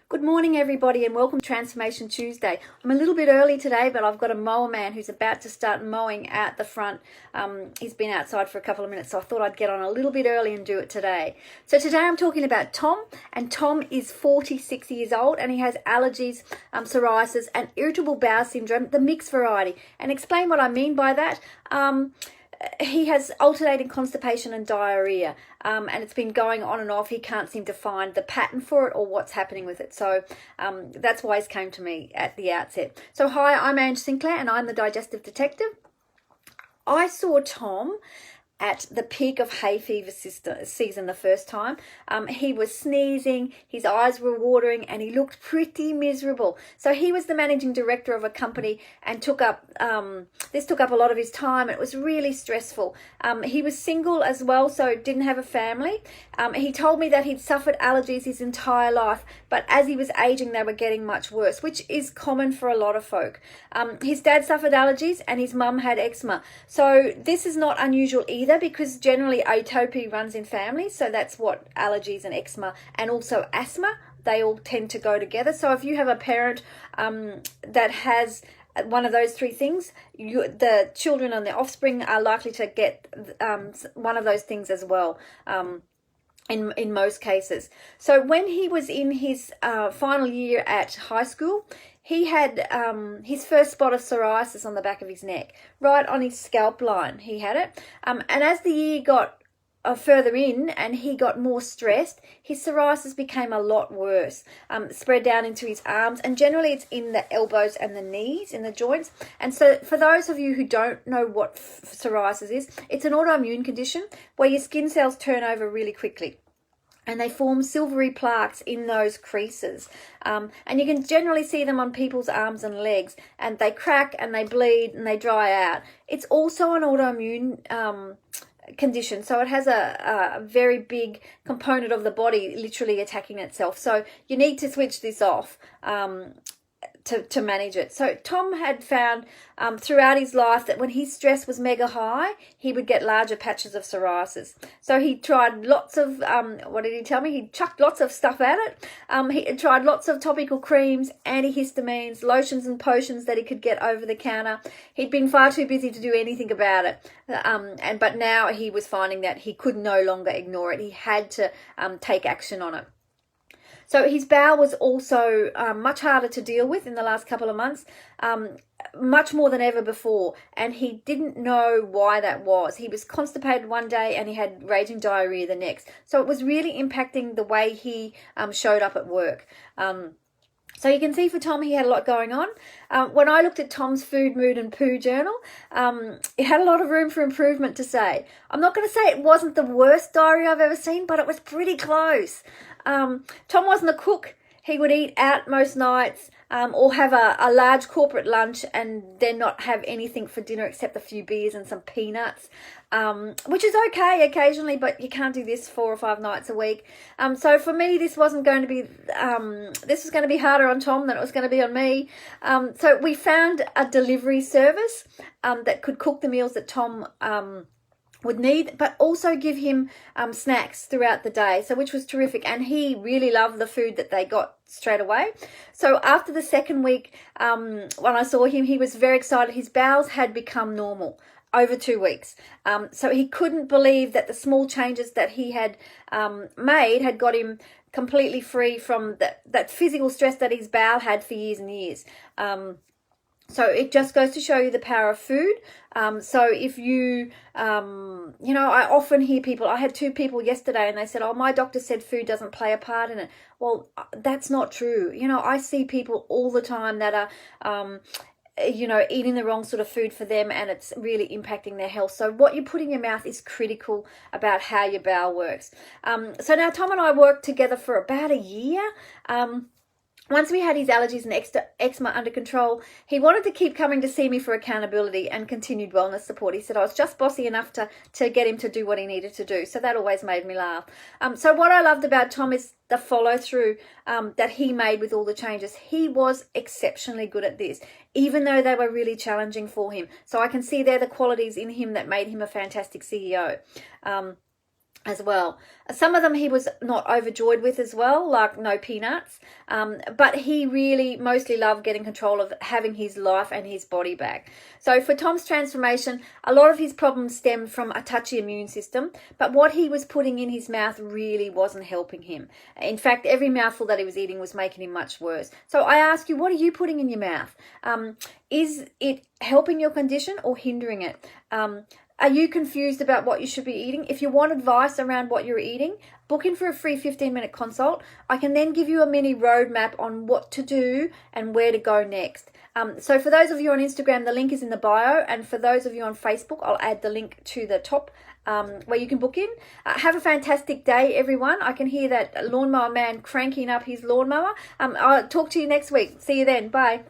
Good morning, everybody, and welcome to Transformation Tuesday. I'm a little bit early today, but I've got a mower man who's about to start mowing at the front. He's been outside for a couple of minutes, so I thought I'd get on a little bit early and do it today. So today I'm talking about Tom, and Tom is 46 years old, and he has allergies, psoriasis, and irritable bowel syndrome, the mixed variety. And explain what I mean by that. He has alternating constipation and diarrhea, and it's been going on and off. He can't seem to find the pattern for it or what's happening with it. So that's why he came to me at the outset. So hi, I'm Ange Sinclair, and I'm the Digestive Detective. I saw Tom at the peak of hay fever season the first time. He was sneezing, his eyes were watering, and he looked pretty miserable. So he was the managing director of a company and took up a lot of his time. It was really stressful. He was single as well, so didn't have a family. He told me that he'd suffered allergies his entire life, but as he was aging, they were getting much worse, which is common for a lot of folk. His dad suffered allergies and his mum had eczema. So this is not unusual either, because generally atopy runs in families. So that's what allergies and eczema and also asthma, they all tend to go together. So if you have a parent that has one of those three things, the children and the offspring are likely to get one of those things as well. In most cases. So when he was in his final year at high school, he had his first spot of psoriasis on the back of his neck, right on his scalp line. He had it. And as the year got further in and he got more stressed, his psoriasis became a lot worse, spread down into his arms, and generally it's in the elbows and the knees, in the joints. And so for those of you who don't know what psoriasis is, it's an autoimmune condition where your skin cells turn over really quickly, and they form silvery plaques in those creases. And you can generally see them on people's arms and legs, and they crack and they bleed and they dry out. It's also an autoimmune condition, so it has a very big component of the body literally attacking itself. So you need to switch this off to manage it. So Tom had found throughout his life that when his stress was mega high, he would get larger patches of psoriasis. So he tried lots of, what did he tell me? He chucked lots of stuff at it. He tried lots of topical creams, antihistamines, lotions and potions that he could get over the counter. He'd been far too busy to do anything about it. But now he was finding that he could no longer ignore it. He had to take action on it. So his bowel was also much harder to deal with in the last couple of months, much more than ever before. And he didn't know why that was. He was constipated one day and he had raging diarrhea the next. So it was really impacting the way he showed up at work. So you can see for Tom, he had a lot going on. When I looked at Tom's food, mood and poo journal, it had a lot of room for improvement to say. I'm not going to say it wasn't the worst diary I've ever seen, but it was pretty close. Tom wasn't a cook. He would eat out most nights, or have a large corporate lunch and then not have anything for dinner except a few beers and some peanuts, which is okay occasionally, but you can't do this 4 or 5 nights a week. So for me, this wasn't going to be, this was going to be harder on Tom than it was going to be on me. So we found a delivery service that could cook the meals that Tom would need, but also give him snacks throughout the day, so which was terrific. And he really loved the food that they got straight away. So after the second week, when I saw him, he was very excited. His bowels had become normal over 2 weeks. So he couldn't believe that the small changes that he had made had got him completely free from that physical stress that his bowel had for years and years. So it just goes to show you the power of food. So if you, I often hear people, I had 2 people yesterday and they said, oh, my doctor said food doesn't play a part in it. Well, that's not true. I see people all the time that are, eating the wrong sort of food for them, and it's really impacting their health. So what you put in your mouth is critical about how your bowel works. So now Tom and I worked together for about a year. Once we had his allergies and eczema under control, he wanted to keep coming to see me for accountability and continued wellness support. He said I was just bossy enough to get him to do what he needed to do. So that always made me laugh. So what I loved about Tom is the follow through that he made with all the changes. He was exceptionally good at this, even though they were really challenging for him. So I can see there the qualities in him that made him a fantastic CEO. as well. Some of them he was not overjoyed with as well, like no peanuts, but he really mostly loved getting control of having his life and his body back. So for Tom's transformation, a lot of his problems stemmed from a touchy immune system, but what he was putting in his mouth really wasn't helping him. In fact, every mouthful that he was eating was making him much worse. So I ask you, what are you putting in your mouth? Is it helping your condition or hindering it? Are you confused about what you should be eating? If you want advice around what you're eating, book in for a free 15-minute consult. I can then give you a mini roadmap on what to do and where to go next. So for those of you on Instagram, the link is in the bio. And for those of you on Facebook, I'll add the link to the top where you can book in. Have a fantastic day, everyone. I can hear that lawnmower man cranking up his lawnmower. I'll talk to you next week. See you then. Bye.